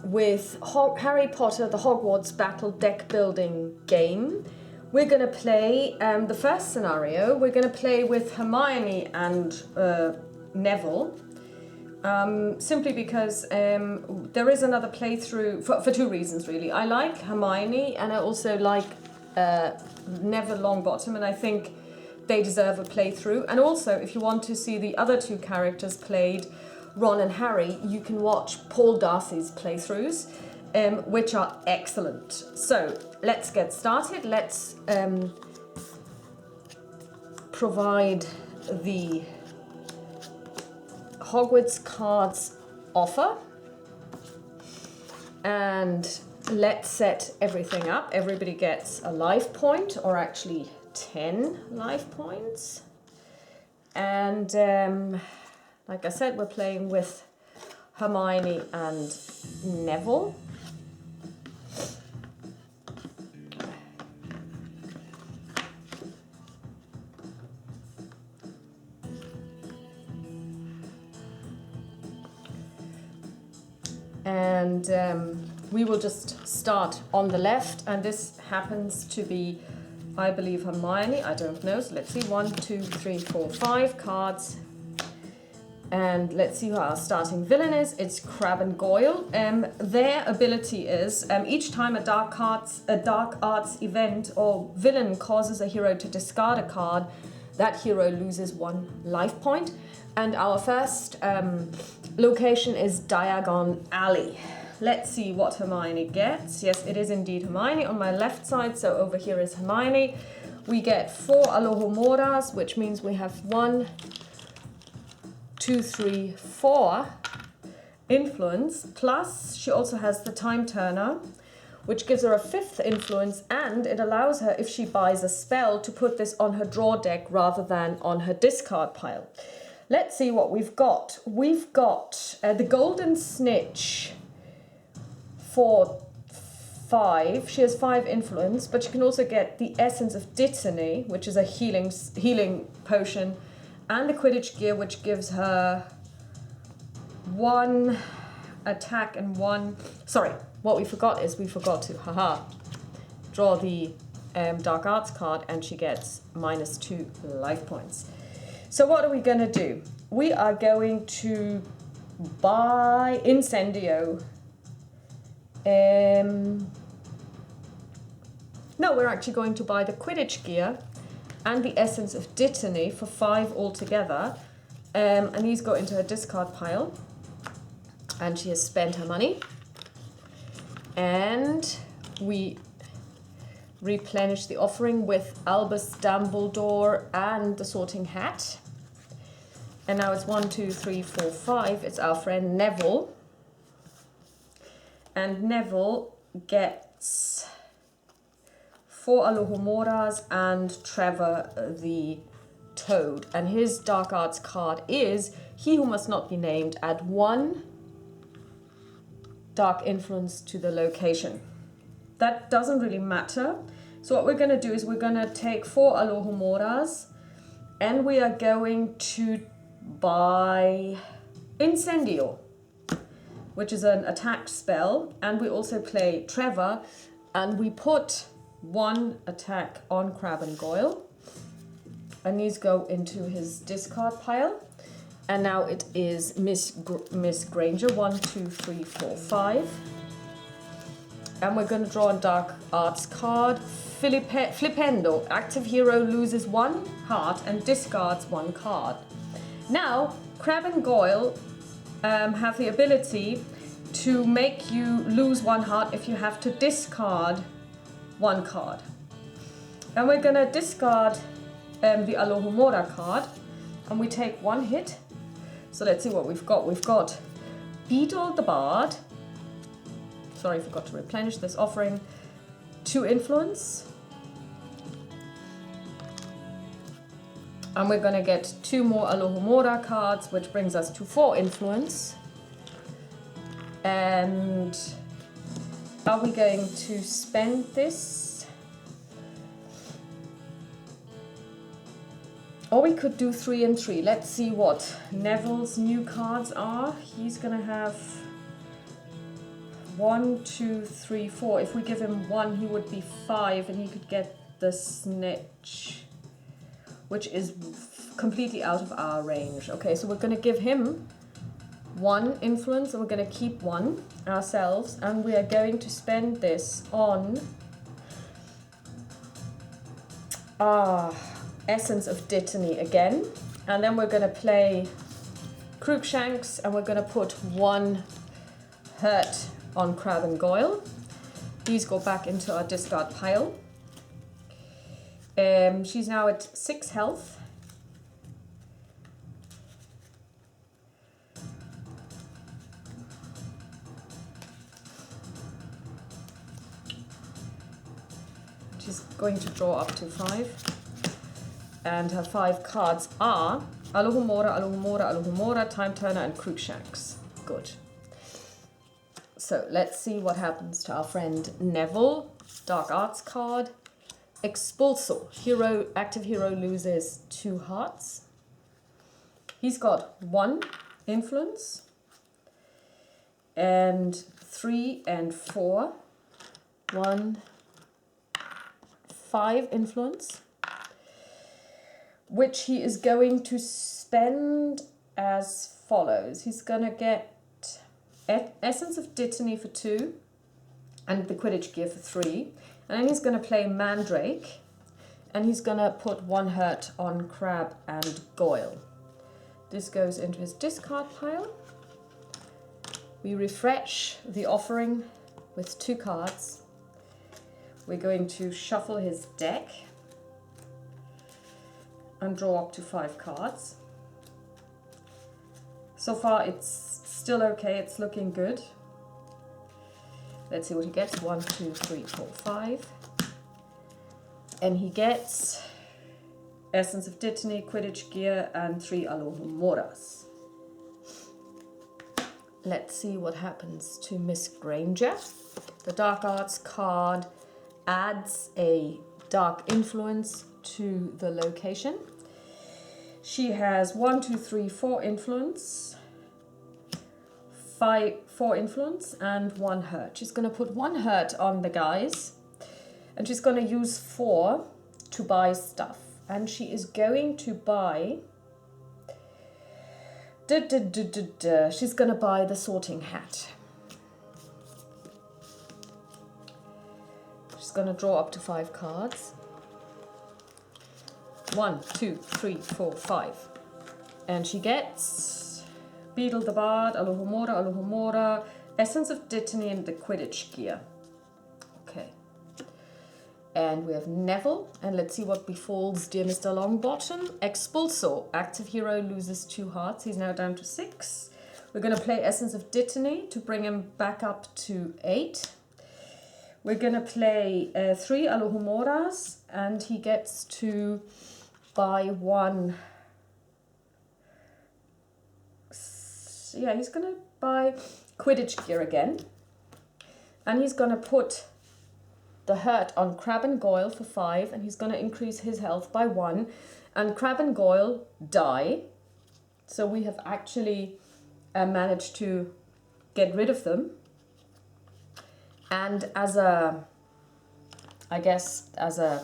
with Harry Potter, the Hogwarts Battle deck building game. We're going to play the first scenario. We're going to play with Hermione and Neville. Simply because there is another playthrough, for two reasons really. I like Hermione and I also like Neville Longbottom, and I think they deserve a playthrough. And also, if you want to see the other two characters played, Ron and Harry, you can watch Paul Darcy's playthroughs, which are excellent. So let's get started. Let's provide the Hogwarts cards offer, and let's set everything up. Everybody gets a life point, or actually 10 life points. And like I said, we're playing with Hermione and Neville. And we will just start on the left, and this happens to be, I believe, Hermione. I don't know, so let's see, 1, 2, 3, 4, 5 cards. And let's see who our starting villain is. It's Crabbe and Goyle. Their ability is, each time a dark arts event or villain causes a hero to discard a card, that hero loses 1 life point. And our first location is Diagon Alley. Let's see what Hermione gets. Yes, it is indeed Hermione on my left side, so over here is Hermione. We get 4 Alohomoras, which means we have 1, 2, 3, 4 influence, plus she also has the Time Turner, which gives her a 5th influence, and it allows her, if she buys a spell, to put this on her draw deck rather than on her discard pile. Let's see what we've got. We've got the Golden Snitch for 5. She has 5 influence, but she can also get the Essence of Dittany, which is a healing potion, and the Quidditch Gear, which gives her 1 attack and 1... Sorry, what we forgot is we forgot to, draw the Dark Arts card, and she gets -2 life points. So what are we going to do? We are going to buy Incendio. No, we're actually going to buy the Quidditch Gear and the Essence of Dittany for 5 altogether. And these go into her discard pile. And she has spent her money. And we replenish the offering with Albus Dumbledore and the Sorting Hat. And now it's 1, 2, 3, 4, 5. It's our friend Neville. And Neville gets 4 Alohomoras and Trevor the Toad. And his Dark Arts card is He Who Must Not Be Named. Add 1 dark influence to the location. That doesn't really matter. So what we're going to do is we're going to take 4 Alohomoras, and we are going to buy Incendio, which is an attack spell, and we also play Trevor, and we put 1 attack on Crabbe and Goyle, and these go into his discard pile. And now it is Miss Granger, 1, 2, 3, 4, 5. And we're going to draw a Dark Arts card. Flipendo. Active hero loses 1 heart and discards 1 card. Now, Crabbe and Goyle have the ability to make you lose 1 heart if you have to discard 1 card. And we're going to discard the Alohomora card, and we take 1 hit. So let's see what we've got. We've got Beedle the Bard. Sorry, I forgot to replenish this offering. 2 influence. And we're going to get 2 more Alohomora cards, which brings us to 4 influence. And are we going to spend this? Or we could do 3 and 3. Let's see what Neville's new cards are. He's going to have 1, 2, 3, 4. If we give him 1, he would be 5 and he could get the snitch, which is completely out of our range. Okay, so we're going to give him 1 influence and we're going to keep 1 ourselves, and we are going to spend this on Essence of Dittany again, and then we're going to play Cruikshanks and we're going to put 1 hurt on Crab and Goyle. These go back into our discard pile. She's now at 6 health. She's going to draw up to 5. And her 5 cards are Alohomora, Alohomora, Alohomora, Time Turner, and Cruikshanks. Good. So let's see what happens to our friend Neville. Dark Arts card. Expulso. Hero, active hero loses 2 hearts. He's got 1 influence. And 3 and 4. 1, 5 influence, which he is going to spend as follows. He's going to get Essence of Dittany for 2 and the Quidditch Gear for 3. And then he's going to play Mandrake and he's going to put 1 hurt on Crab and Goyle. This goes into his discard pile. We refresh the offering with 2 cards. We're going to shuffle his deck and draw up to 5 cards. So far it's still okay, it's looking good. Let's see what he gets. 1, 2, 3, 4, 5. And he gets Essence of Dittany, Quidditch Gear, and 3 Alohomoras. Let's see what happens to Miss Granger. The Dark Arts card adds a dark influence to the location. She has 1, 2, 3, 4 influence, 4 influence, and 1 hurt. She's going to put 1 hurt on the guys, and she's going to use 4 to buy stuff. And she is going to buy. She's going to buy the sorting hat. Going to draw up to 5 cards. 1, 2, 3, 4, 5. And she gets Beedle the Bard, Alohomora, Alohomora, Essence of Dittany, and the Quidditch Gear. Okay. And we have Neville, and let's see what befalls dear Mr. Longbottom. Expulso. Active hero loses 2 hearts. He's now down to 6. We're going to play Essence of Dittany to bring him back up to 8. We're going to play 3 Alohomoras, and he gets to buy 1. Yeah, he's going to buy Quidditch Gear again. And he's going to put the hurt on Crab and Goyle for 5, and he's going to increase his health by 1. And Crab and Goyle die. So we have actually managed to get rid of them. And as a, I guess, as a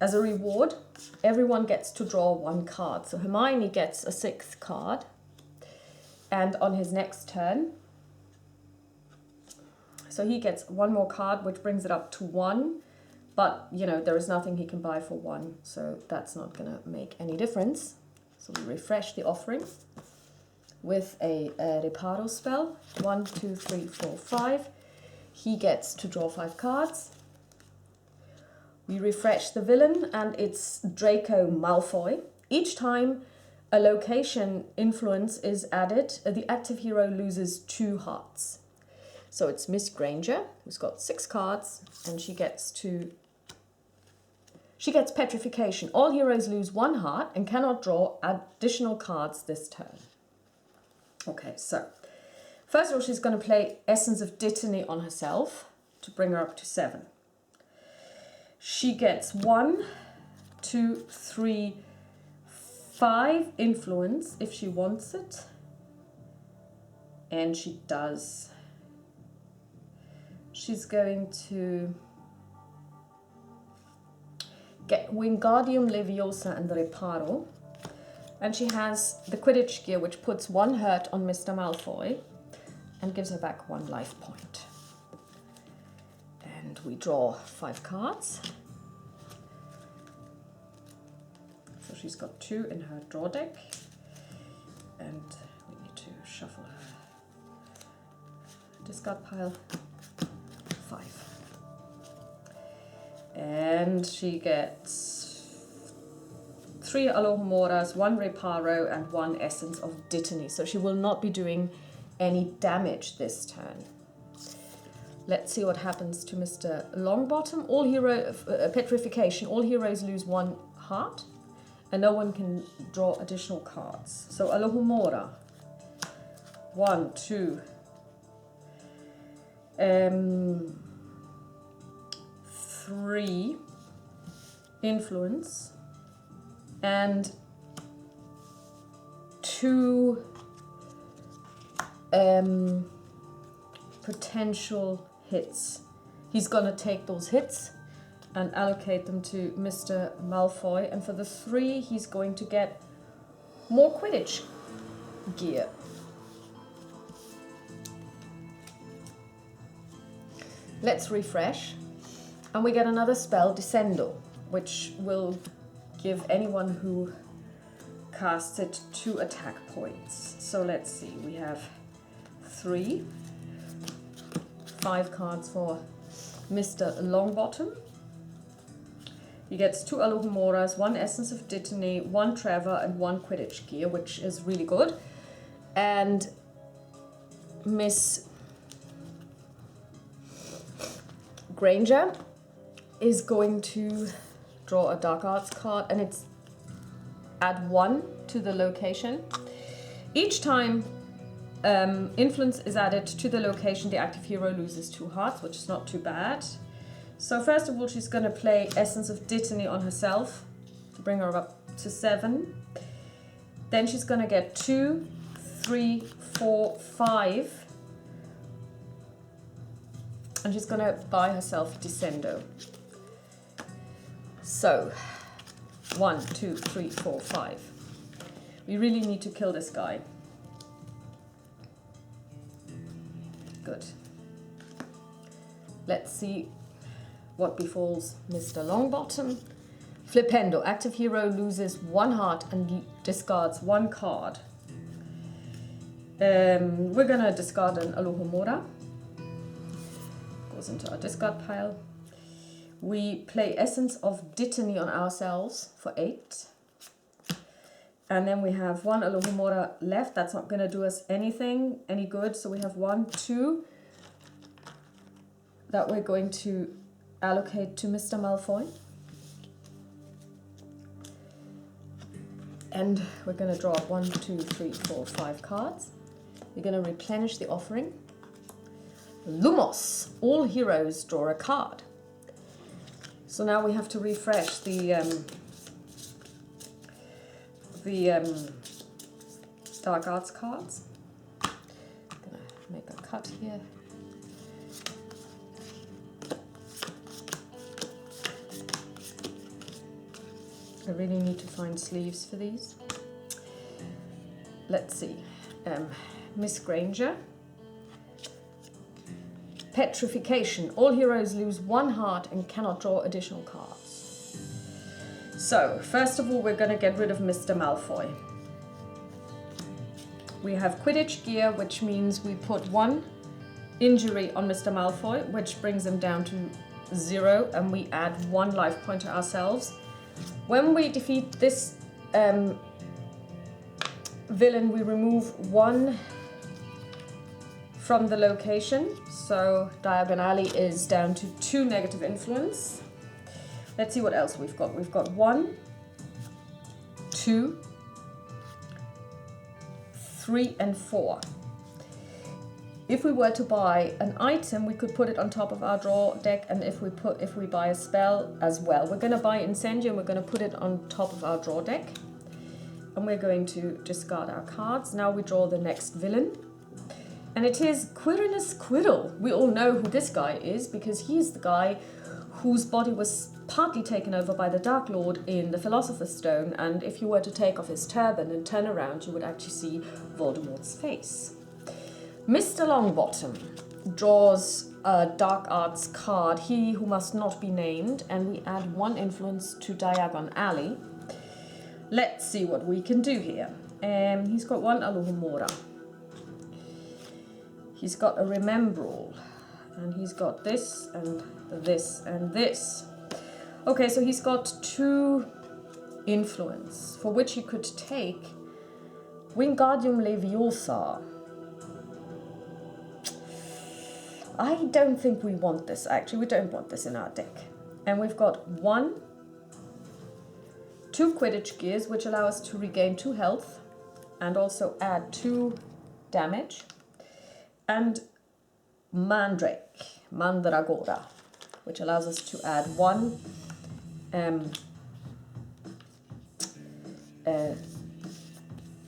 reward, everyone gets to draw 1 card. So Hermione gets a 6th card. And on his next turn, so he gets 1 more card, which brings it up to 1. But, you know, there is nothing he can buy for 1. So that's not going to make any difference. So we refresh the offering with a Reparo spell. 1, 2, 3, 4, 5. He gets to draw 5 cards. We refresh the villain, and it's Draco Malfoy. Each time a location influence is added, the active hero loses 2 hearts. So it's Miss Granger, who's got 6 cards, and she gets Petrification. All heroes lose 1 heart and cannot draw additional cards this turn. Okay, so first of all, she's going to play Essence of Dittany on herself to bring her up to 7. She gets 1, 2, 3, 5 influence if she wants it. And she does. she's going to get Wingardium Leviosa and Reparo. And she has the Quidditch gear, which puts 1 hurt on Mr. Malfoy and gives her back 1 life point. And we draw 5 cards. So she's got 2 in her draw deck. And we need to shuffle her discard pile. 5. And she gets 3 Alohomoras, 1 Reparo, and 1 Essence of Dittany. So she will not be doing any damage this turn. Let's see what happens to Mr. Longbottom. Petrification. All heroes lose 1 heart, and no one can draw additional cards. So Alohomora. 1, 2, 3 influence. And 2 potential hits. He's going to take those hits and allocate them to Mr. Malfoy. And for the 3, he's going to get more Quidditch gear. Let's refresh. And we get another spell, Descendo, which will give anyone who casts it 2 attack points. So let's see, we have 3, 5 cards for Mr. Longbottom. He gets 2 Alohomoras, 1 Essence of Dittany, 1 Trevor, and 1 Quidditch gear, which is really good. And Miss Granger is going to draw a Dark Arts card, and it's add 1 to the location. Each time influence is added to the location, the active hero loses 2 hearts, which is not too bad. So first of all, she's going to play Essence of Dittany on herself to bring her up to 7. Then she's going to get 2, 3, 4, 5. And she's going to buy herself Descendo. So, 1, 2, 3, 4, 5. We really need to kill this guy. Good. Let's see what befalls Mr. Longbottom. Flipendo. Active hero loses 1 heart and discards 1 card. We're going to discard an Alohomora. Goes into our discard pile. We play Essence of Dittany on ourselves for 8. And then we have 1 Alohomora left. That's not going to do us any good. So we have 1, 2 that we're going to allocate to Mr. Malfoy. And we're going to draw 1, 2, 3, 4, 5 cards. We're going to replenish the offering. Lumos. All heroes draw a card. So now we have to refresh the Dark Arts cards. I'm going to make a cut here. I really need to find sleeves for these. Let's see. Miss Granger. Petrification. All heroes lose 1 heart and cannot draw additional cards. So, first of all, we're going to get rid of Mr. Malfoy. We have Quidditch gear, which means we put 1 injury on Mr. Malfoy, which brings him down to 0, and we add 1 life point to ourselves. When we defeat this villain, we remove 1 from the location. So Diagon Alley is down to 2 negative influence. Let's see what else we've got. We've got 1, 2, 3, and 4. If we were to buy an item, we could put it on top of our draw deck, and if we buy a spell as well. We're going to buy Incendio and we're going to put it on top of our draw deck. And we're going to discard our cards. Now we draw the next villain. And it is Quirinus Quirrell. We all know who this guy is because he's the guy whose body was partly taken over by the Dark Lord in the Philosopher's Stone, and if you were to take off his turban and turn around, you would actually see Voldemort's face. Mr. Longbottom draws a Dark Arts card, He Who Must Not Be Named, and we add 1 influence to Diagon Alley. Let's see what we can do here. He's got 1 Alohomora. He's got a Remembrall, and he's got this and this and this. Okay, so he's got 2 influence, for which he could take Wingardium Leviosa. I don't think we want this, actually. We don't want this in our deck. And we've got 2 Quidditch Gears, which allow us to regain 2 health and also add 2 damage. And Mandragora, which allows us to add 1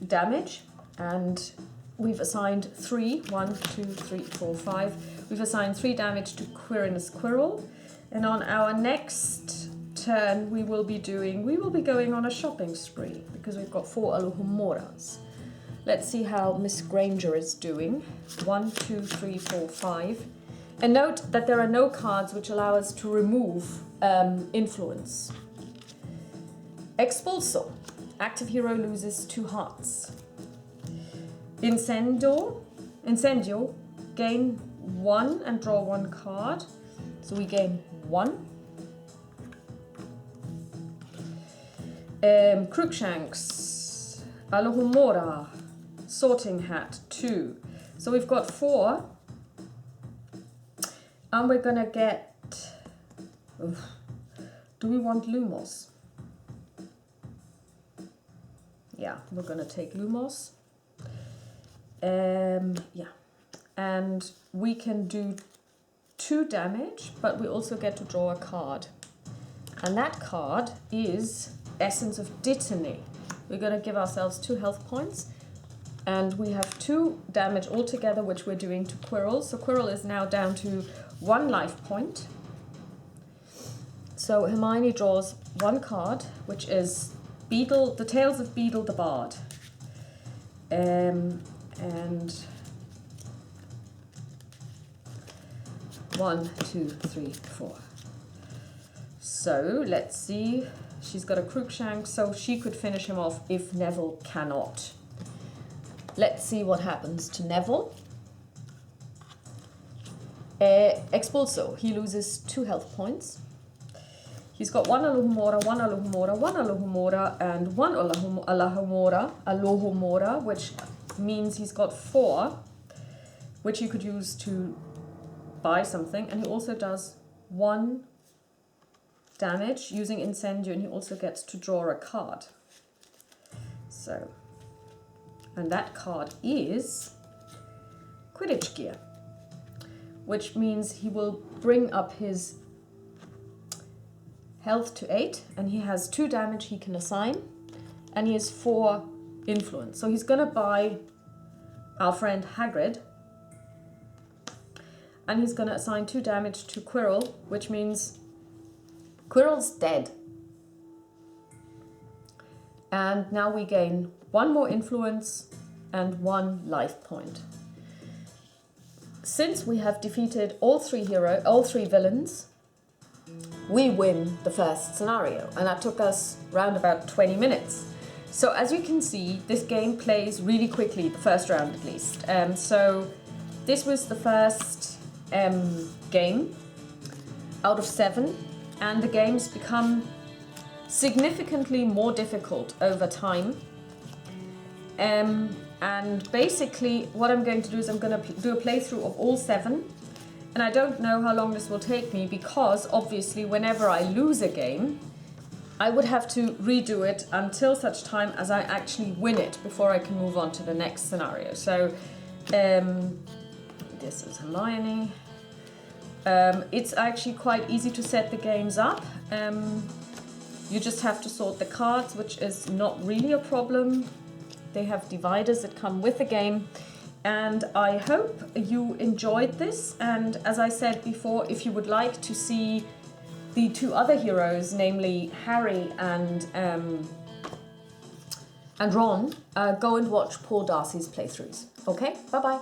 damage. And we've assigned 3, 1, 2, 3, 4, 5. We've assigned 3 damage to Quirinus Quirrell. And on our next turn, we will be going on a shopping spree because we've got 4 Alohomoras. Let's see how Miss Granger is doing. 1, 2, 3, 4, 5. And note that there are no cards which allow us to remove influence. Expulso. Active hero loses 2 hearts. Incendio. Gain 1 and draw 1 card. So we gain 1. Cruikshanks. Alohomora. Sorting Hat, 2. So we've got 4. And we're gonna get... do we want Lumos? Yeah, we're gonna take Lumos. Yeah. And we can do 2 damage, but we also get to draw a card. And that card is Essence of Dittany. We're gonna give ourselves 2 health points. And we have 2 damage altogether, which we're doing to Quirrell. So Quirrell is now down to 1 life point. So Hermione draws 1 card, which is Beedle, the Tales of Beedle the Bard. And 1, 2, 3, 4. So let's see. She's got a Cruikshank, so she could finish him off if Neville cannot. Let's see what happens to Neville. Expulso. He loses 2 health points. He's got 1 Alohomora, 1 Alohomora, 1 Alohomora, and 1 Alohomora, which means he's got 4, which he could use to buy something. And he also does 1 damage using Incendio, and he also gets to draw a card. So... and that card is Quidditch Gear, which means he will bring up his health to 8, and he has 2 damage he can assign, and he has 4 influence. So he's going to buy our friend Hagrid, and he's going to assign 2 damage to Quirrell, which means Quirrell's dead. And now we gain 1 more influence and 1 life point. Since we have defeated all 3 villains, we win the first scenario, and that took us round about 20 minutes. So as you can see, this game plays really quickly, the first round at least. So this was the first game out of 7, and the games become significantly more difficult over time. And basically what I'm going to do is I'm going to do a playthrough of all 7, and I don't know how long this will take me because obviously whenever I lose a game I would have to redo it until such time as I actually win it before I can move on to the next scenario. So this is Hermione. It's actually quite easy to set the games up. You just have to sort the cards, which is not really a problem. They have dividers that come with the game, and I hope you enjoyed this. And as I said before, if you would like to see the two other heroes, namely Harry and Ron, go and watch Paul Darcy's playthroughs. Okay, bye-bye.